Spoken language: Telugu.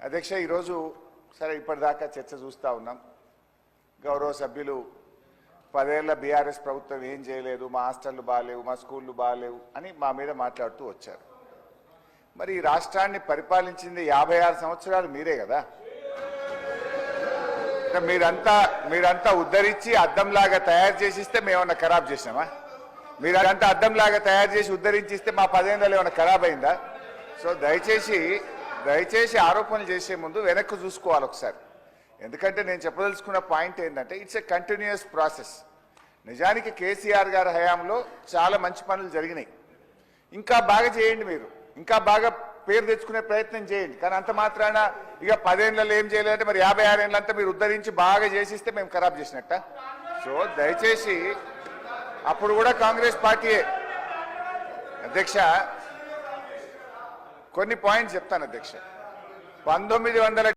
అధ్యక్ష ఈరోజు సరే ఇప్పటిదాకా చర్చ చూస్తూ ఉన్నాం. గౌరవ సభ్యులు 10 ఏళ్ల బీఆర్ఎస్ ప్రభుత్వం ఏం చేయలేదు, మా హాస్టళ్లు బాగాలేవు, మా స్కూళ్ళు బాగాలేవు అని మా మీద మాట్లాడుతూ వచ్చారు. మరి ఈ రాష్ట్రాన్ని పరిపాలించింది 56 సంవత్సరాలు మీరే కదా. మీరంతా ఉద్ధరించి అద్దంలాగా తయారు చేసిస్తే మేమన్నా ఖరాబ్ చేసినామా? మీరంతా అద్దంలాగా తయారు చేసి ఉద్ధరించిస్తే మా 10 ఏళ్ళలో ఏమన్నా ఖరాబ్ అయిందా? సో దయచేసి ఆరోపణలు చేసే ముందు వెనక్కి చూసుకోవాలి ఒకసారి. ఎందుకంటే నేను చెప్పదలుచుకున్న పాయింట్ ఏంటంటే ఇట్స్ ఎ కంటిన్యూస్ ప్రాసెస్. నిజానికి కేసీఆర్ గారి హయాంలో చాలా మంచి పనులు జరిగినాయి. ఇంకా బాగా చేయండి, మీరు ఇంకా బాగా పేరు తెచ్చుకునే ప్రయత్నం చేయండి. కానీ అంత మాత్రాన ఇక 10 ఏళ్ళలో ఏం చేయాలంటే మరి 56 ఏళ్ళంతా మీరు ఉద్ధరించి బాగా చేసిస్తే మేము ఖరాబ్ చేసినట్ట. సో దయచేసి అప్పుడు కూడా కాంగ్రెస్ పార్టీయే. అధ్యక్ష కొన్ని పాయింట్స్ చెప్తాను అధ్యక్ష. 1900